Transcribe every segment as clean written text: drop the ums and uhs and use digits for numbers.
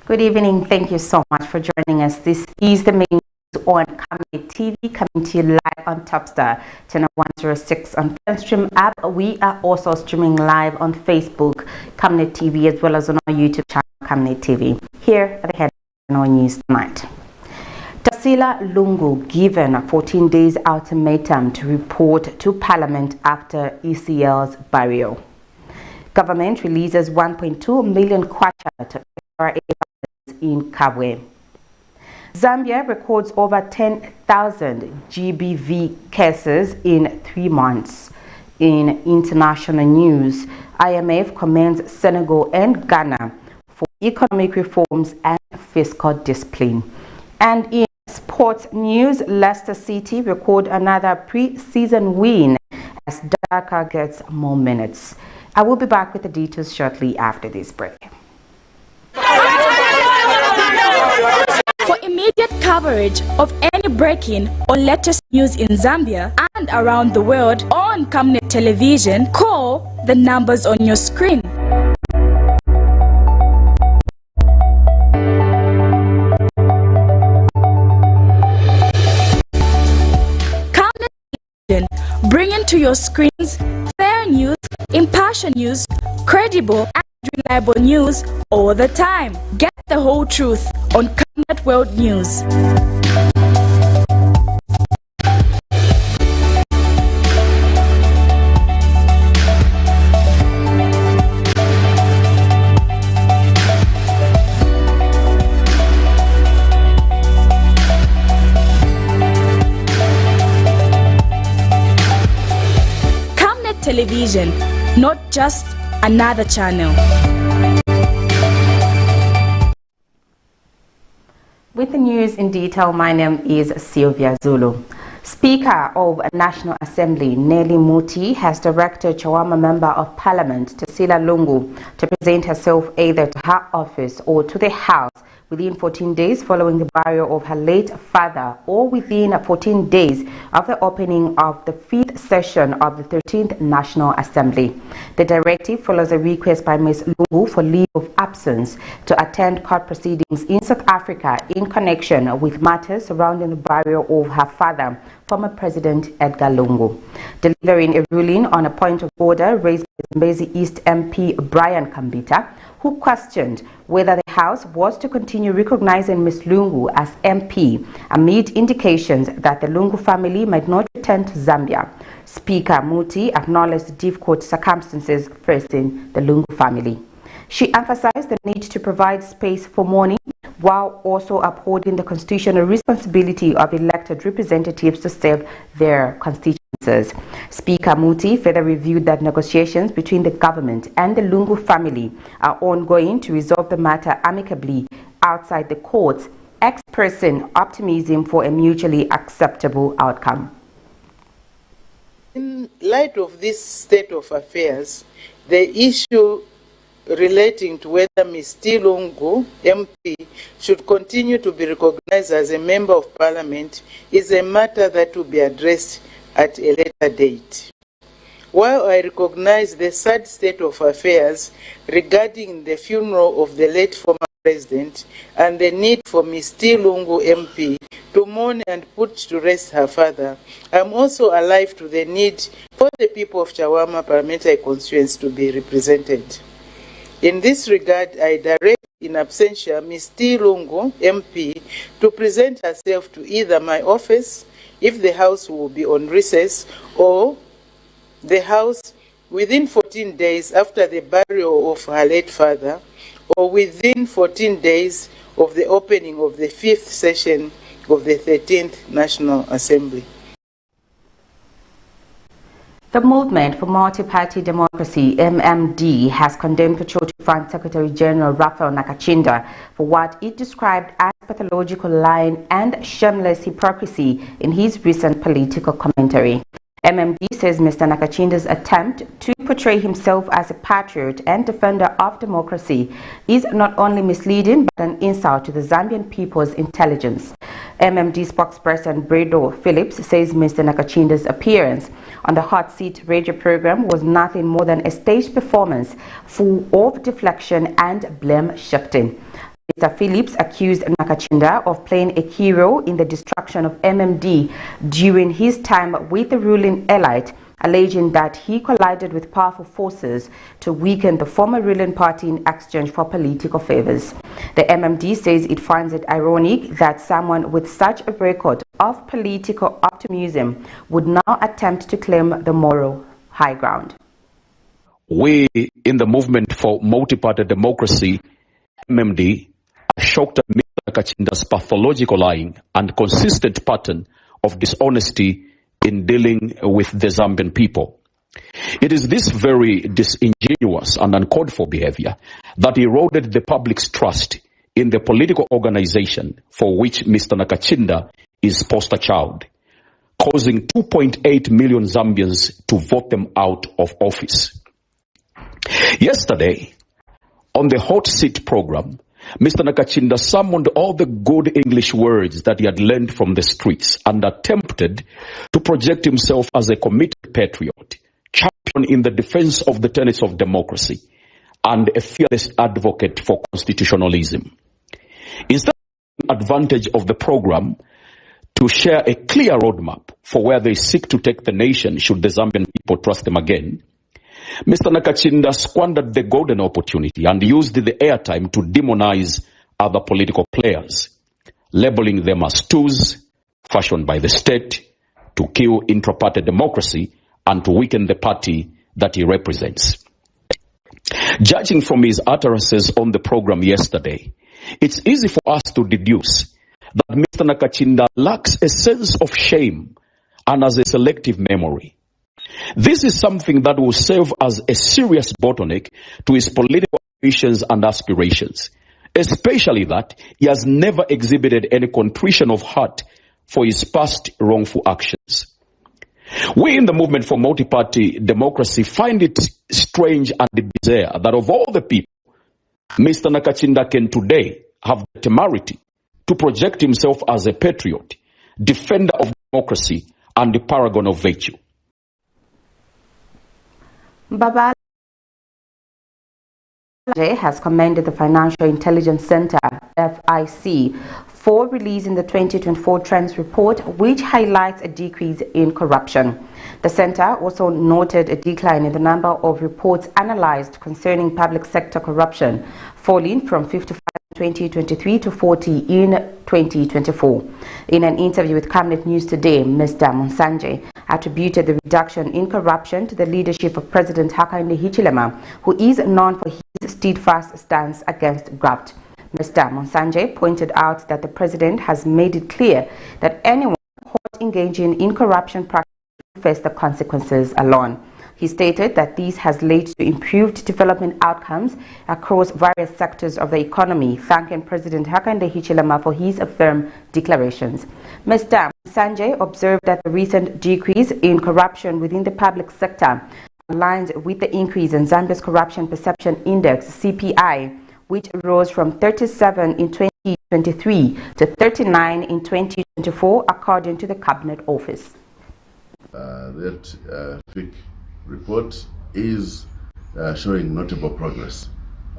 Good evening. Thank you so much for joining us. This is the main news on Camnet TV, coming to you live on Topstar, channel 106 on Stream app. We are also streaming live on Facebook, Camnet TV, as well as on our YouTube channel, Camnet TV. Here are the headline news tonight. TASILA LUNGU given a 14 days ultimatum to report to Parliament after ECLs burial. Government releases 1.2 million kwacha to FRA in KABWE. Zambia records over 10,000 GBV cases in 3 months. In international news, IMF commends Senegal and Ghana for economic reforms and fiscal discipline. And in sports news, Leicester City record another pre-season win as DAKA gets more minutes. I will be back with the details shortly after this break. For immediate coverage of any breaking or latest news in Zambia and around the world on Camnet Television, call the numbers on your screen. Camnet Television, bringing to your screens fair news, impartial news, credible and reliable news all the time. Get the whole truth on Camnet World News. Camnet Television, not just another channel. With the news in detail, my name is Sylvia Zulu. Speaker of National Assembly Nelly Muti has directed Chawama Member of Parliament TASILA LUNGU to present herself either to her office or to the House within 14 days following the burial of her late father, or within 14 days of the opening of the 5th session of the 13th National Assembly. The directive follows a request by Ms. LUNGU for leave of absence to attend court proceedings in South Africa in connection with matters surrounding the burial of her father, former President Edgar Lungu. Delivering a ruling on a point of order raised by Zambezi East MP Brian Kambita, who questioned whether the House was to continue recognizing Ms. Lungu as MP amid indications that the Lungu family might not return to Zambia. Speaker Muti acknowledged the difficult circumstances facing the Lungu family. She emphasized the need to provide space for mourning while also upholding the constitutional responsibility of elected representatives to serve their constituencies. Speaker Muti further reviewed that negotiations between the government and the Lungu family are ongoing to resolve the matter amicably outside the courts, expressing optimism for a mutually acceptable outcome. In light of this state of affairs, the issue relating to whether Ms. Lungu, MP, should continue to be recognized as a Member of Parliament is a matter that will be addressed at a later date. While I recognize the sad state of affairs regarding the funeral of the late former President and the need for Ms. Lungu, MP, to mourn and put to rest her father, I am also alive to the need for the people of Chawama parliamentary constituency to be represented. In this regard, I direct in absentia Ms. Lungu, MP, to present herself to either my office, if the House will be on recess, or the House within 14 days after the burial of her late father, or within 14 days of the opening of the 5th session of the 13th National Assembly. The Movement for Multi-Party Democracy, MMD, has condemned Patriotic Front Secretary General Raphael Nakachinda for what it described as pathological lying and shameless hypocrisy in his recent political commentary. MMD says Mr. Nakachinda's attempt to portray himself as a patriot and defender of democracy is not only misleading but an insult to the Zambian people's intelligence. MMD spokesperson Bredo Phillips says Mr. Nakachinda's appearance on the Hot Seat radio program was nothing more than a staged performance full of deflection and blame shifting. Mr. Phillips accused Nakachinda of playing a key role in the destruction of MMD during his time with the ruling elite, alleging that he collided with powerful forces to weaken the former ruling party in exchange for political favors. The MMD says it finds it ironic that someone with such a record of political optimism would now attempt to claim the moral high ground. We in the movement for multi-party democracy, MMD, are shocked at Mr. Nakachinda's pathological lying and consistent pattern of dishonesty in dealing with the Zambian people. It is this very disingenuous and uncalled for behavior that eroded the public's trust in the political organization for which Mr. Nakachinda is poster child, causing 2.8 million Zambians to vote them out of office. Yesterday, on the hot seat program, Mr. Nakachinda summoned all the good English words that he had learned from the streets and attempted to project himself as a committed patriot, champion in the defense of the tenets of democracy, and a fearless advocate for constitutionalism. Instead of taking advantage of the program to share a clear roadmap for where they seek to take the nation should the Zambian people trust them again, Mr. Nakachinda squandered the golden opportunity and used the airtime to demonize other political players, labeling them as tools fashioned by the state to kill intra-party democracy and to weaken the party that he represents. Judging from his utterances on the program yesterday, it's easy for us to deduce that Mr. Nakachinda lacks a sense of shame and has a selective memory. This is something that will serve as a serious bottleneck to his political ambitions and aspirations, especially that he has never exhibited any contrition of heart for his past wrongful actions. We in the movement for multi-party democracy find it strange and bizarre that of all the people, Mr. Nakachinda can today have the temerity to project himself as a patriot, defender of democracy, and the paragon of virtue. Babala has commended the Financial Intelligence Center, FIC, for releasing the 2024 Trends Report, which highlights a decrease in corruption. The center also noted a decline in the number of reports analyzed concerning public sector corruption, falling from 55 in 2023 to 40 in 2024. In an interview with Camnet News today, Mr. Monsanje attributed the reduction in corruption to the leadership of President Hakainde Hichilema, who is known for his steadfast stance against graft. Mr. Monsanje pointed out that the president has made it clear that anyone caught engaging in corruption practices will face the consequences alone. He stated that this has led to improved development outcomes across various sectors of the economy, thanking President Hakainde Hichilema for his firm declarations. Mr. Sanjay observed that the recent decrease in corruption within the public sector aligns with the increase in Zambia's Corruption Perception Index, CPI, which rose from 37 in 2023 to 39 in 2024, according to the Cabinet Office. That FIC report is showing notable progress,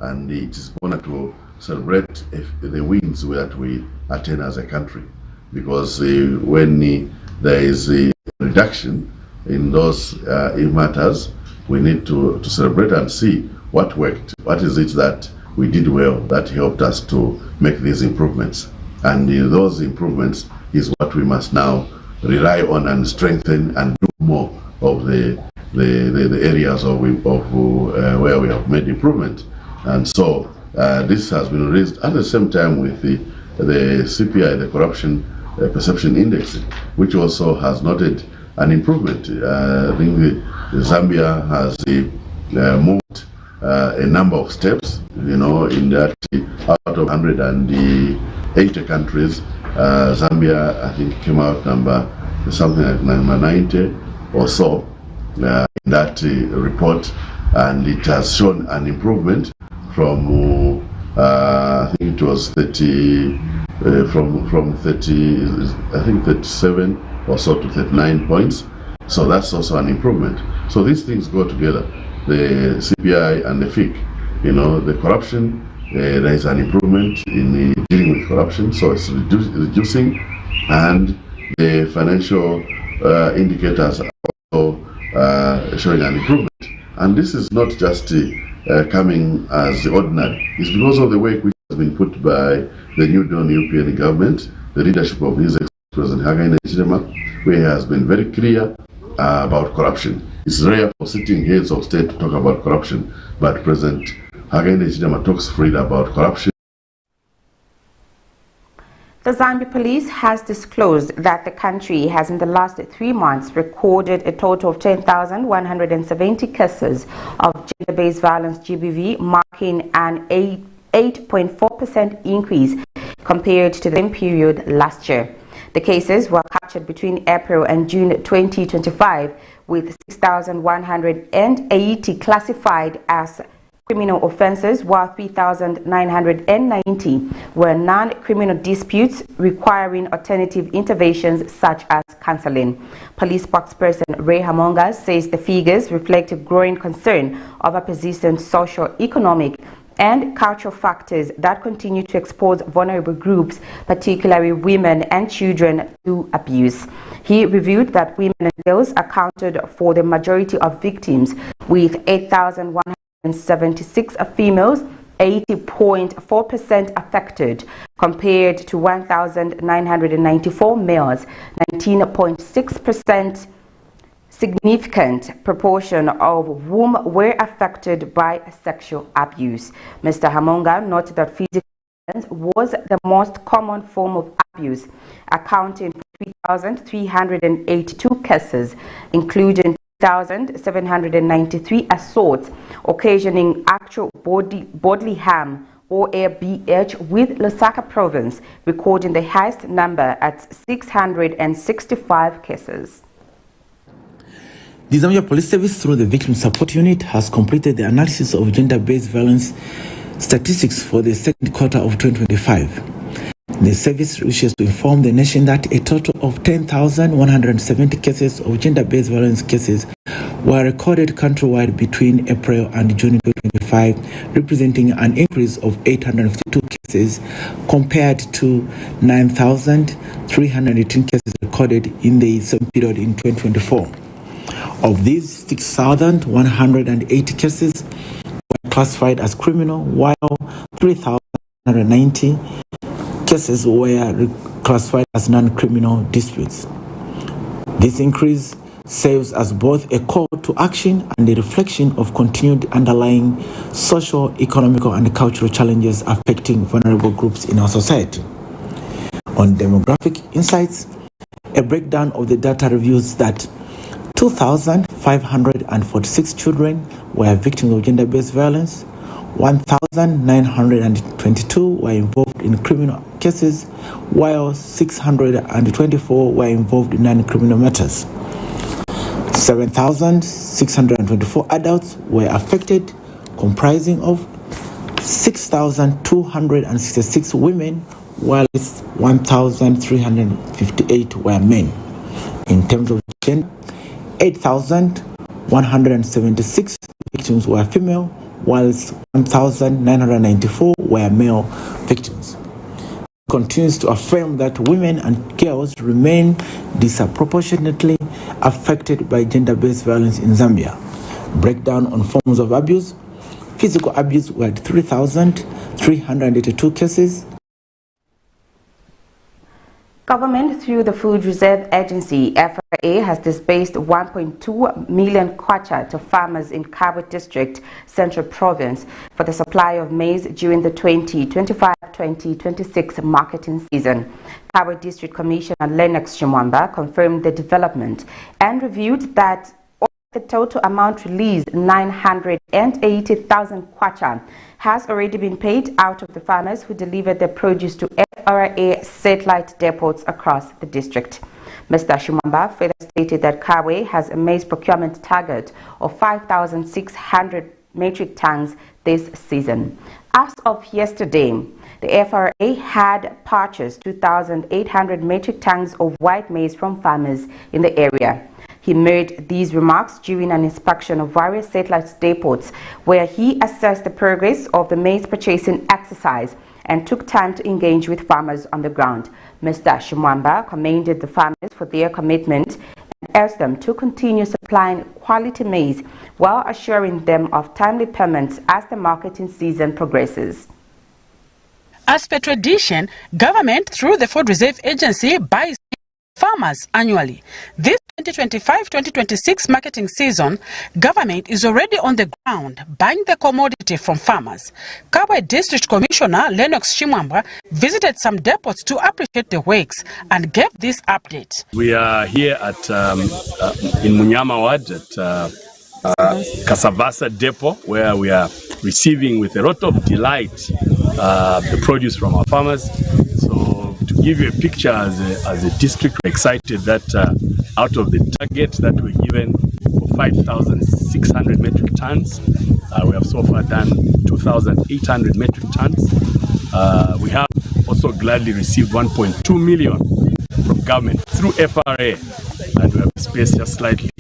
and it is going to celebrate the wins that we attain as a country, because when there is a reduction in those matters, we need to celebrate and see what worked, what is it that we did well that helped us to make these improvements, and those improvements is what we must now rely on and strengthen and do more of the areas of where we have made improvement. And so this has been raised at the same time with the CPI, the Corruption Perception Index, which also has noted an improvement. I think Zambia has moved a number of steps, in that out of 180 countries, Zambia, I think, came out something like number 90 or so in that report, and it has shown an improvement from I think it was 30 from 30, I think 37 or so to 39 points. So that's also an improvement. So these things go together, the CPI and the FIC. The corruption there is an improvement in dealing with corruption, so it's reducing, and the financial indicators are also showing an improvement. And this is not just coming as the ordinary. It's because of the work which has been put by the new European government, the leadership of His Excellency President Hakainde Hichilema, where he has been very clear about corruption. It's rare for sitting heads of state to talk about corruption, but President Hakainde Hichilema talks freely about corruption. The Zambia police has disclosed that the country has in the last 3 months recorded a total of 10,170 cases of gender-based violence GBV, marking an 8.4% increase compared to the same period last year. The cases were captured between April and June 2025, with 6,180 classified as criminal offences, while 3,990 were non-criminal disputes requiring alternative interventions such as counselling. Police spokesperson Ray Hamonga says the figures reflect a growing concern over persistent social, economic and cultural factors that continue to expose vulnerable groups, particularly women and children, to abuse. He revealed that women and girls accounted for the majority of victims, with 8,176 females, 80.4% affected, compared to 1,994 males, 19.6%. Significant proportion of whom were affected by sexual abuse. Mr. Hamonga noted that physical violence was the most common form of abuse, accounting for 3,382 cases, including 1,793 assaults, occasioning actual bodily harm, or ABH, with Lusaka province recording the highest number at 665 cases. The Zambia Police Service, through the Victim Support Unit, has completed the analysis of gender-based violence statistics for the second quarter of 2025. The service wishes to inform the nation that a total of 10,170 cases of gender-based violence cases were recorded countrywide between April and June 2025, representing an increase of 852 cases compared to 9,318 cases recorded in the same period in 2024. Of these, 6,180 cases were classified as criminal, while 3,190 cases were classified as non-criminal disputes. This increase serves as both a call to action and a reflection of continued underlying social, economical, and cultural challenges affecting vulnerable groups in our society. On demographic insights, a breakdown of the data reveals that 2,546 children were victims of gender-based violence, 1,922 were involved in criminal cases, while 624 were involved in non-criminal matters. 7,624 adults were affected, comprising of 6,266 women, while 1,358 were men. In terms of gender, 8,176 victims were female, whilst 1,994 were male victims. It continues to affirm that women and girls remain disproportionately affected by gender-based violence in Zambia. Breakdown on forms of abuse: physical abuse were 3,382 cases. Government, through the Food Reserve Agency, FRA, has disbursed 1.2 million kwacha to farmers in KABWE District, Central Province, for the supply of maize during the 2025-2026 marketing season. KABWE District Commissioner Lennox Chimwamba confirmed the development and revealed that the total amount released, 980,000 kwacha, has already been paid out of the farmers who delivered their produce to FRA satellite depots across the district. Mr. Shumamba further stated that KABWE has a maize procurement target of 5,600 metric tons this season. As of yesterday, the FRA had purchased 2,800 metric tons of white maize from farmers in the area. He made these remarks during an inspection of various satellite depots where he assessed the progress of the maize purchasing exercise and took time to engage with farmers on the ground. Mr. Chimwamba commended the farmers for their commitment and urged them to continue supplying quality maize while assuring them of timely payments as the marketing season progresses. As per tradition, government through the Food Reserve Agency buys farmers annually. This 2025-2026 marketing season, government is already on the ground buying the commodity from farmers. KABWE District Commissioner Lennox Chimwamba visited some depots to appreciate the works and gave this update. We are here at in Munyama Ward at Kasavasa Depot, where we are receiving with a lot of delight the produce from our farmers. So to give you a picture as a district, we're excited that out of the target that we're given for 5,600 metric tons, we have so far done 2,800 metric tons. We have also gladly received 1.2 million from government through FRA, and we have spaced just slightly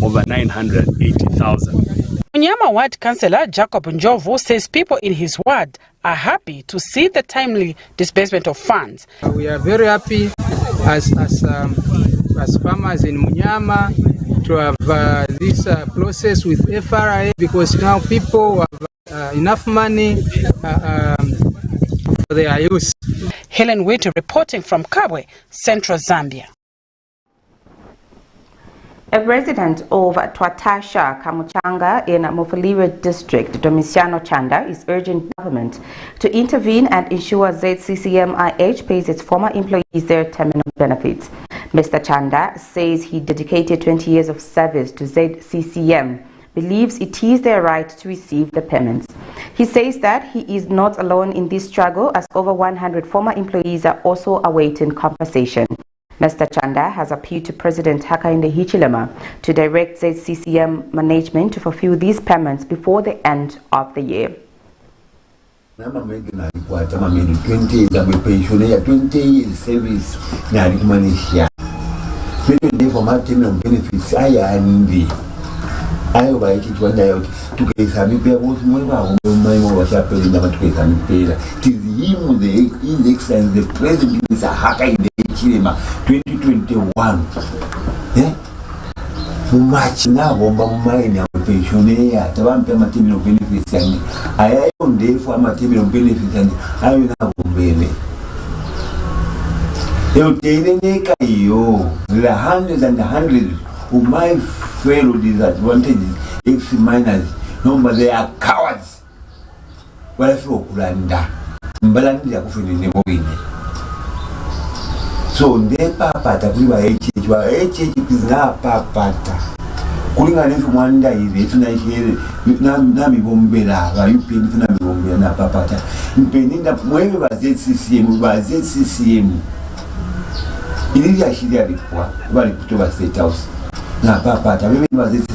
over 980,000. Munyama Ward Councillor Jacob Njovu says people in his ward are happy to see the timely disbursement of funds. We are very happy as farmers in Munyama to have this process with FRA, because now people have enough money for their use. Helen Witt reporting from KABWE, Central Zambia. A resident of Twatasha, Kamuchanga in Mufulira district, Domiciano Chanda, is urging government to intervene and ensure ZCCM-IH pays its former employees their terminal benefits. Mr. Chanda says he dedicated 20 years of service to ZCCM, believes it is their right to receive the payments. He says that he is not alone in this struggle, as over 100 former employees are also awaiting compensation. Mr. Chanda has appealed to President Hakainde Hichilema to direct ZCCM management to fulfill these payments before the end of the year. 20 years service for maximum benefits. I write it one day out to get some people it is him, the excellence, the president is a hacker in the Chilema 2021. Much now, mine pensioner, the one material benefits, and I own day for material benefits, and I will have a baby. You take the hundreds and hundreds who my fellow disadvantages, X minors, no, but they are cowards. Well, so Kulanda, Mbalandi are in the win. So, they papa, we were HH is now papa. Calling a little one day, if I hear Nami Bombera, you pay Nami Bombera, papa. In Penin, when we were ZCCM, we were ZCCM. It is actually a report, very put over State House. Now, papa, I remember this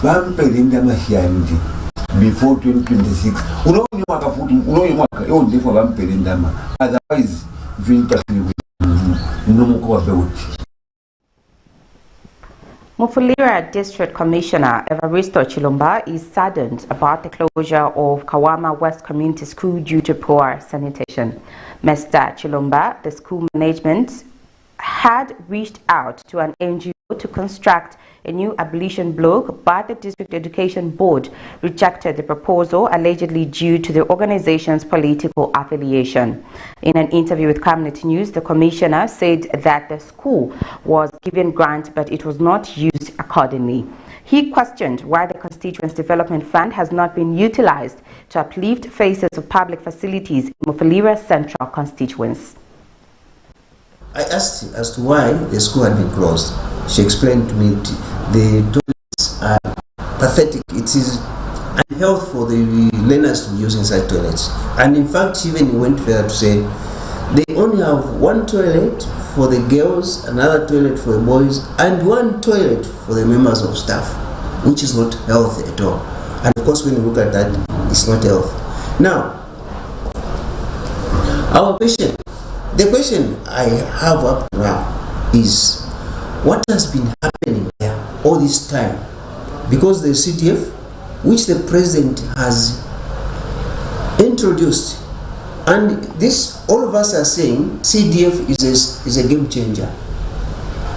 one paying them before 2026. No, you want a food, no, you want only for one paying them. Otherwise, no more about. Mufulira District Commissioner Evaristo Chilumba is saddened about the closure of Kawama West Community School due to poor sanitation. Mr. Chilumba, the school management, had reached out to an NGO to construct a new ablution block, but the District Education Board rejected the proposal, allegedly due to the organization's political affiliation. In an interview with Camnet News, the commissioner said that the school was given grant, but it was not used accordingly. He questioned why the Constituents Development Fund has not been utilized to uplift faces of public facilities in Mufulira Central constituents. I asked as to why the school had been closed. She explained to me the toilets are pathetic. It is unhealthy for the learners to be using such toilets. And in fact, she even went further to say they only have one toilet for the girls, another toilet for the boys, and one toilet for the members of staff, which is not healthy at all. And of course, when you look at that, it's not healthy. Now, the question I have up now is, what has been happening there? all this time, because the CDF, which the president has introduced, and this, all of us are saying CDF is a game changer.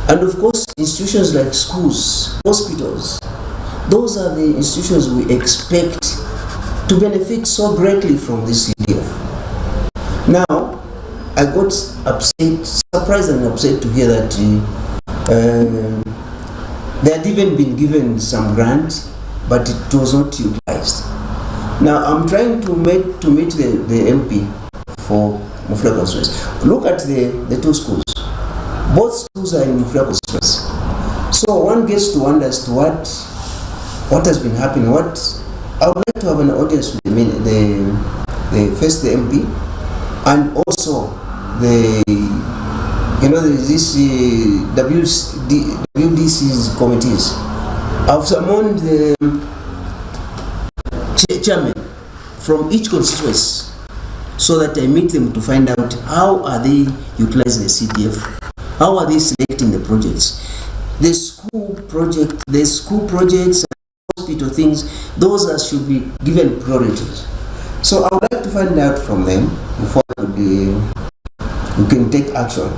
And of course, institutions like schools, hospitals, those are the institutions we expect to benefit so greatly from this CDF. Now, I got upset, surprised and upset to hear that they had even been given some grant, but it was not utilized. Now, I'm trying to meet the MP for Mufulira constituency. Look at the two schools. Both schools are in Mufulira constituency. So one gets to wonder as to what has been happening. I would like to have an audience with first the MP, and also this WDC's committees. I've summoned the chairman from each constituency so that I meet them to find out how are they utilizing the CDF, how are they selecting the projects. The school projects, hospital things, those should be given priorities. So I would like to find out from them before we can take action.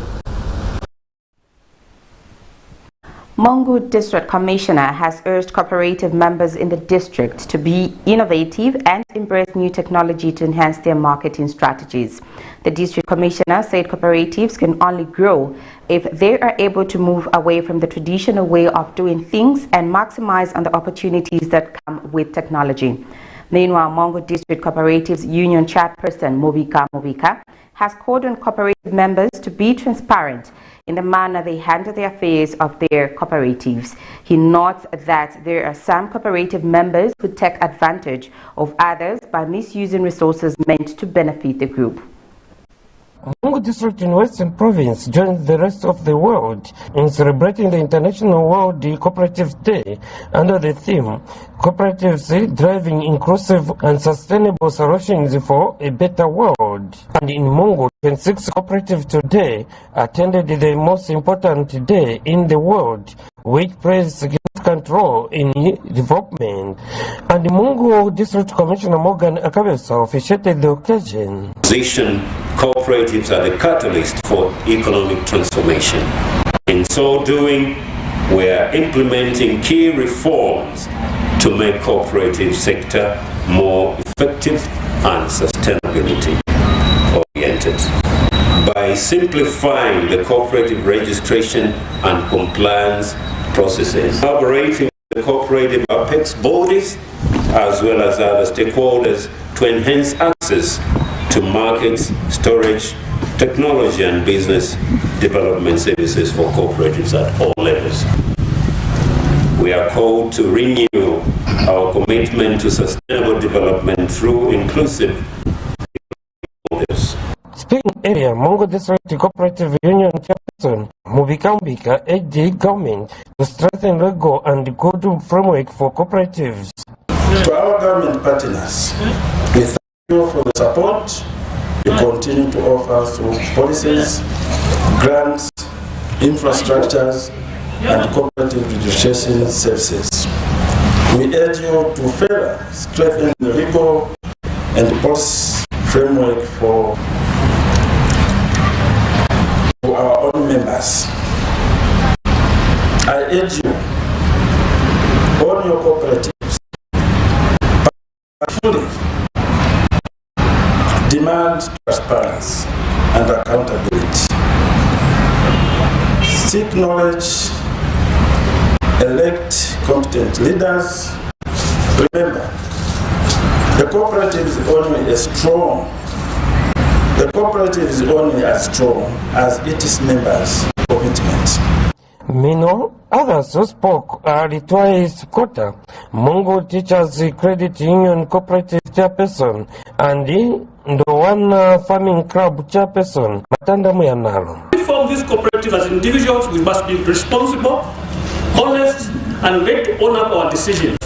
LUNGU District Commissioner has urged cooperative members in the district to be innovative and embrace new technology to enhance their marketing strategies. The District Commissioner said cooperatives can only grow if they are able to move away from the traditional way of doing things and maximize on the opportunities that come with technology. Meanwhile, LUNGU District Cooperatives Union Chairperson Movika has called on cooperative members to be transparent in the manner they handle the affairs of their cooperatives. He notes that there are some cooperative members who take advantage of others by misusing resources meant to benefit the group. LUNGU District in Western Province joins the rest of the world in celebrating the International World Cooperative Day under the theme Cooperatives Driving Inclusive and Sustainable Solutions for a Better World. And in Mungu, 26 cooperatives today attended the most important day in the world, which plays significant role in development. And the Mungu District Commissioner Morgan Akabesa officiated the occasion. Cooperatives are the catalyst for economic transformation. In so doing, we are implementing key reforms to make cooperative sector more effective and sustainability oriented. By simplifying the cooperative registration and compliance processes, collaborating with the cooperative apex bodies as well as other stakeholders to enhance access to markets, storage, technology and business development services for cooperatives at all levels. We are called to renew our commitment to sustainable development through inclusive models. Speaking earlier, Mungu District Cooperative Union Chairperson Movika urged the government to strengthen legal and good framework for cooperatives. To our government partners, we thank you for the support you continue to offer through policies, grants, infrastructures, and cooperative registration services. We urge you to further strengthen the legal and policy framework for our own members. I urge you, all your cooperatives, fully demand transparency and accountability. Seek knowledge, elect competent leaders. Remember, the cooperative is only as strong as its members' commitment. Meanwhile, others who spoke are Litwais Kota, Mungu Teachers Credit Union Cooperative Chairperson, and the One Farming Club Chairperson, Matanda Muyanalo. We form this cooperative as individuals, we must be responsible, honest, and ready to own up our decisions.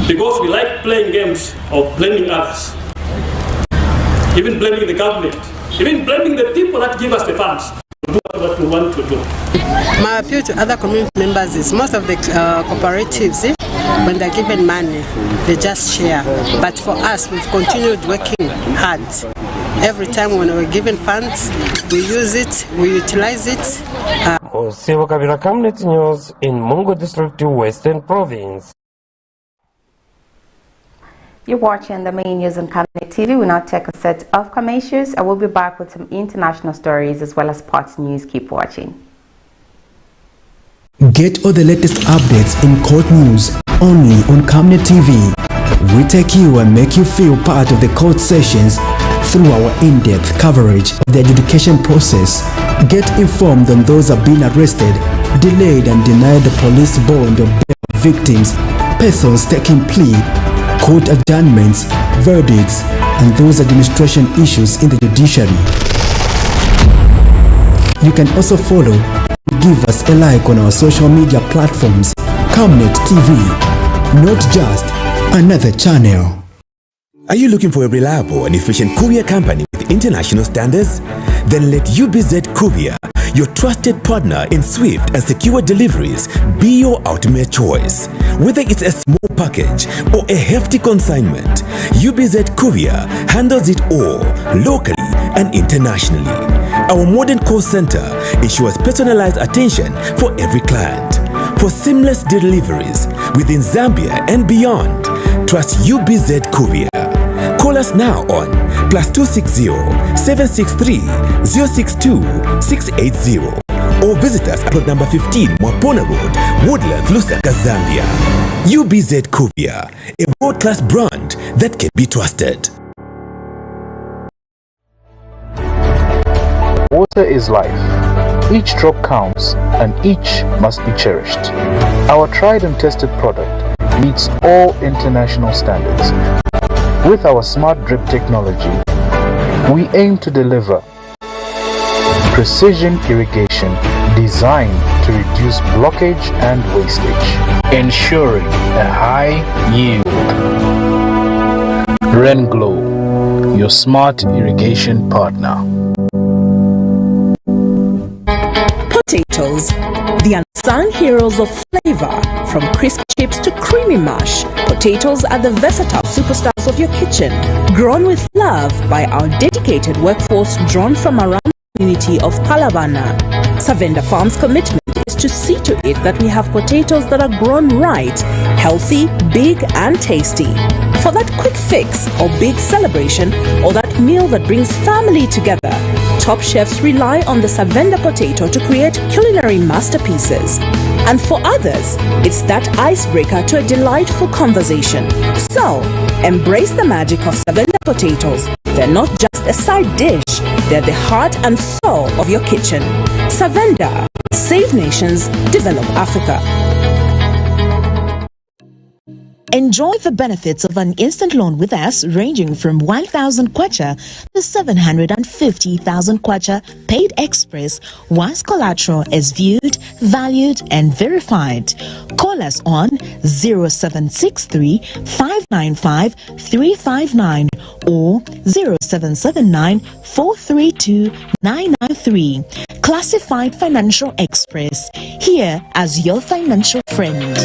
Because we like playing games of blaming others, even blaming the government, even blaming the people that give us the funds to do whatever to we want to do. My appeal to other community members is most of the cooperatives, when they're given money, they just share. But for us, we've continued working hard. Every time when we're given funds, we use it, we utilize it. Osiwa Kabira, Camnet News in Mungu District, Western Province. You're watching the main news on Camnet TV. We'll now take a set of commercials. I will be back with some international stories as well as sports news. Keep watching. Get all the latest updates in court news only on Camnet TV. We take you and make you feel part of the court sessions through our in-depth coverage of the adjudication process. Get informed on those who have been arrested, delayed and denied the police bond of victims, persons taking plea, court adjournments, verdicts, and those administration issues in the judiciary. You can also follow and give us a like on our social media platforms. Camnet TV, not just another channel. Are you looking for a reliable and efficient courier company with international standards? Then let UBZ Courier, your trusted partner in swift and secure deliveries, be your ultimate choice. Whether it's a small package or a hefty consignment, UBZ Courier handles it all, locally and internationally. Our modern call center ensures personalized attention for every client. For seamless deliveries within Zambia and beyond, trust UBZ Courier. Call us now on +260 763 062 680 or visit us at plot number 15 Mwapona Road, Woodland, Lusaka, Zambia. UBZ Courier, a world-class brand that can be trusted. Water is life. Each drop counts and each must be cherished. Our tried and tested product meets all international standards. With our smart drip technology, we aim to deliver precision irrigation designed to reduce blockage and wastage, ensuring a high yield. RenGlow, your smart irrigation partner. Potatoes, the unsung heroes of flavor. From crisp chips to creamy mash, potatoes are the versatile superstars of your kitchen. Grown with love by our dedicated workforce drawn from around the community of Palabana. Savenda Farm's commitment is to see to it that we have potatoes that are grown right, healthy, big and tasty. For that quick fix or big celebration or that meal that brings family together, top chefs rely on the Savenda potato to create culinary masterpieces. And for others, it's that icebreaker to a delightful conversation. So, embrace the magic of Savenda potatoes. They're not just a side dish, they're the heart and soul of your kitchen. Savenda, save nations, develop Africa. Enjoy the benefits of an instant loan with us ranging from 1,000 kwacha to 750,000 kwacha paid express once collateral is viewed, valued and verified. Call us on 0763 595 359 or 0779 432 993. Classified Financial Express, here as your financial friend.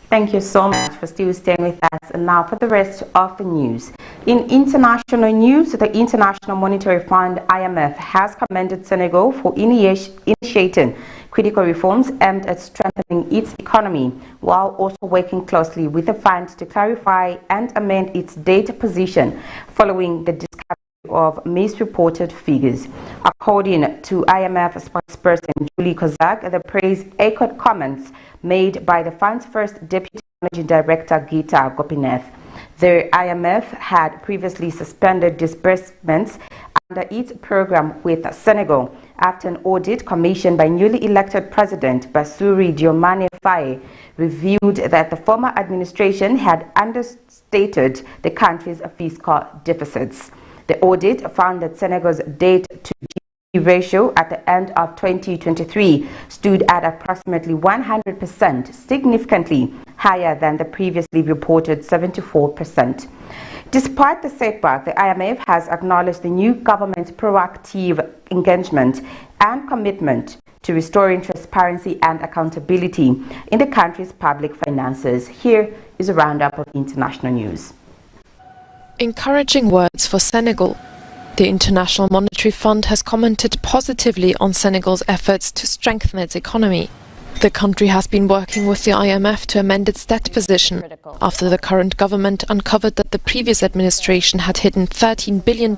Thank you so much for still staying with us. And now for the rest of the news. In international news, the International Monetary Fund, IMF, has commended Senegal for initiating critical reforms aimed at strengthening its economy, while also working closely with the fund to clarify and amend its data position following the discovery of misreported figures. According to IMF spokesperson Julie Kozak, the praise echoed comments made by the fund's first deputy managing director Gita Gopinath. The IMF had previously suspended disbursements under its program with Senegal after an audit commissioned by newly elected President Bassirou Diomaye Faye revealed that the former administration had understated the country's fiscal deficits. The audit found that Senegal's debt to ratio at the end of 2023 stood at approximately 100%, significantly higher than the previously reported 74%. Despite the setback, the IMF has acknowledged the new government's proactive engagement and commitment to restoring transparency and accountability in the country's public finances. Here is a roundup of international news. Encouraging words for Senegal. The International Monetary Fund has commented positively on Senegal's efforts to strengthen its economy. The country has been working with the IMF to amend its debt position after the current government uncovered that the previous administration had hidden $13 billion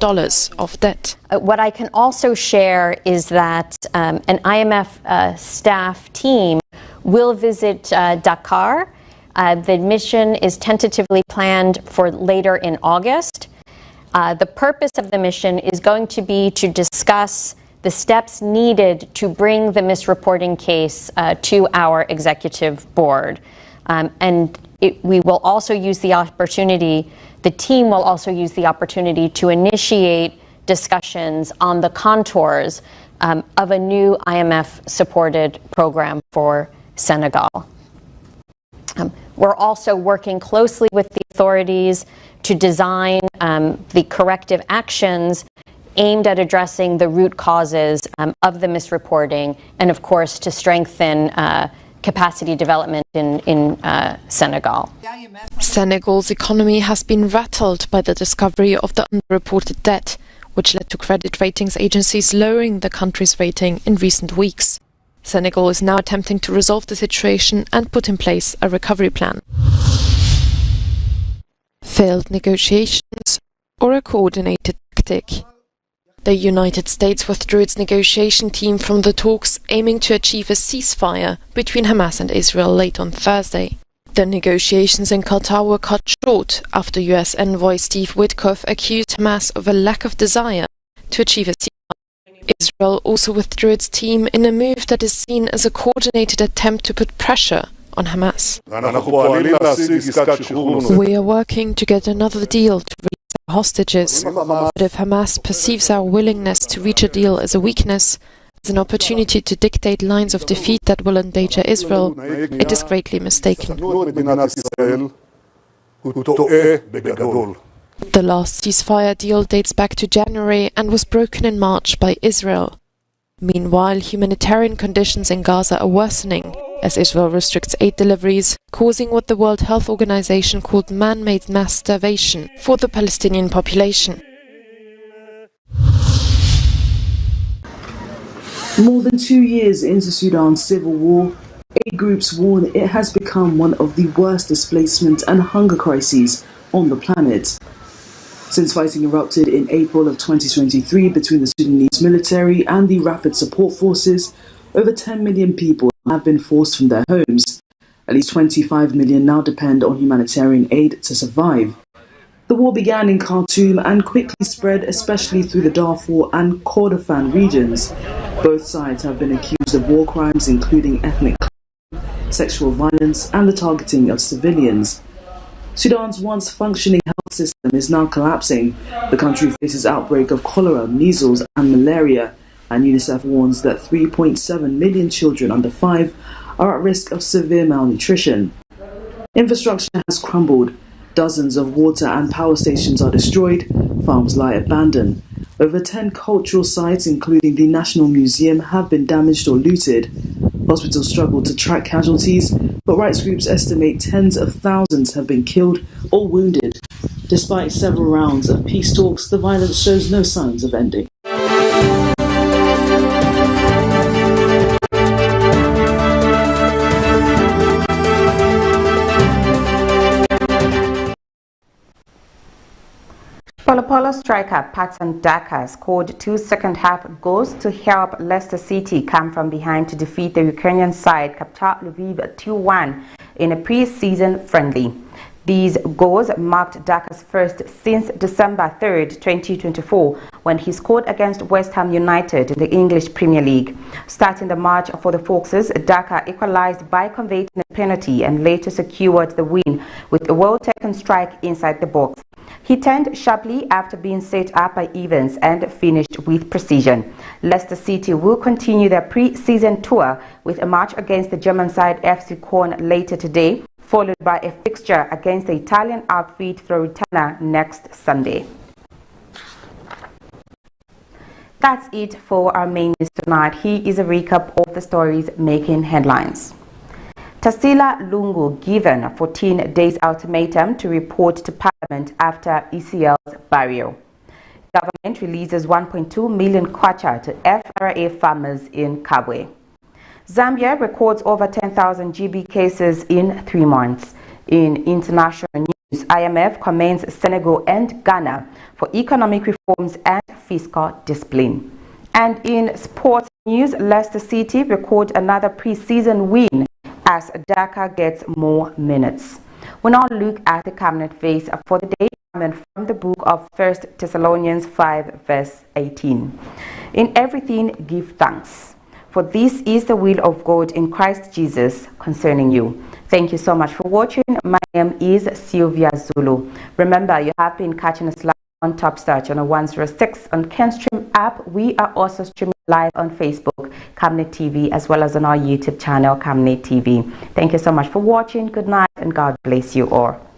of debt. What I can also share is that an IMF staff team will visit Dakar. The mission is tentatively planned for later in August. The purpose of the mission is going to be to discuss the steps needed to bring the misreporting case to our executive board. We will also use the opportunity, the team will also use the opportunity to initiate discussions on the contours of a new IMF-supported program for Senegal. We're also working closely with the authorities to design the corrective actions aimed at addressing the root causes of the misreporting and, of course, to strengthen capacity development in Senegal. Senegal's economy has been rattled by the discovery of the underreported debt, which led to credit ratings agencies lowering the country's rating in recent weeks. Senegal is now attempting to resolve the situation and put in place a recovery plan. Failed negotiations or a coordinated tactic. The United States withdrew its negotiation team from the talks aiming to achieve a ceasefire between Hamas and Israel late on Thursday. The negotiations in Qatar were cut short after US envoy Steve Witkoff accused Hamas of a lack of desire to achieve a ceasefire. Israel also withdrew its team in a move that is seen as a coordinated attempt to put pressure on Hamas. We are working to get another deal to release our hostages, but if Hamas perceives our willingness to reach a deal as a weakness, as an opportunity to dictate lines of defeat that will endanger Israel, it is greatly mistaken. The last ceasefire deal dates back to January and was broken in March by Israel. Meanwhile, humanitarian conditions in Gaza are worsening as Israel restricts aid deliveries, causing what the World Health Organization called man-made mass starvation for the Palestinian population. More than 2 years into Sudan's civil war, aid groups warn it has become one of the worst displacement and hunger crises on the planet. Since fighting erupted in April of 2023 between the Sudanese military and the Rapid Support Forces, over 10 million people have been forced from their homes. At least 25 million now depend on humanitarian aid to survive. The war began in Khartoum and quickly spread, especially through the Darfur and Kordofan regions. Both sides have been accused of war crimes, including ethnic cleansing, sexual violence, and the targeting of civilians. Sudan's once functioning health system is now collapsing. The country faces outbreak of cholera, measles, and malaria, and UNICEF warns that 3.7 million children under 5 are at risk of severe malnutrition. Infrastructure has crumbled. Dozens of water and power stations are destroyed. Farms lie abandoned. Over 10 cultural sites, including the National Museum, have been damaged or looted. Hospitals struggle to track casualties, but rights groups estimate tens of thousands have been killed or wounded. Despite several rounds of peace talks, the violence shows no signs of ending. Polo striker Patson Daka scored 2 second-half goals to help Leicester City come from behind to defeat the Ukrainian side Kapta Lviv 2-1 in a pre-season friendly. These goals marked Daka's first since December 3, 2024, when he scored against West Ham United in the English Premier League. Starting the match for the Foxes, Daka equalized by converting a penalty and later secured the win with a well-taken strike inside the box. He turned sharply after being set up by Evans and finished with precision. Leicester City will continue their pre-season tour with a match against the German side FC Köln later today, followed by a fixture against the Italian outfit Fiorentina next Sunday. That's it for our main news tonight. Here is a recap of the stories making headlines. TASILA LUNGU given a 14 days ultimatum to report to Parliament after ECL's burial. Government releases 1.2 million kwacha to FRA farmers in KABWE. Zambia records over 10,000 GB cases in 3 months. In international news, IMF commends Senegal and Ghana for economic reforms and fiscal discipline. And in sports news, Leicester City record another pre-season win as DAKA gets more minutes. We now look at the Camnet verse for the day, coming from the book of 1 Thessalonians 5 verse 18. In everything give thanks, for this is the will of God in Christ Jesus concerning you. Thank you so much for watching. My name is Sylvia Zulu. Remember, you have been catching us live on Topstar Channel 106 on Kenstream app. We are also streaming live on Facebook, Camnet TV, as well as on our YouTube channel, Camnet TV. Thank you so much for watching. Good night and God bless you all.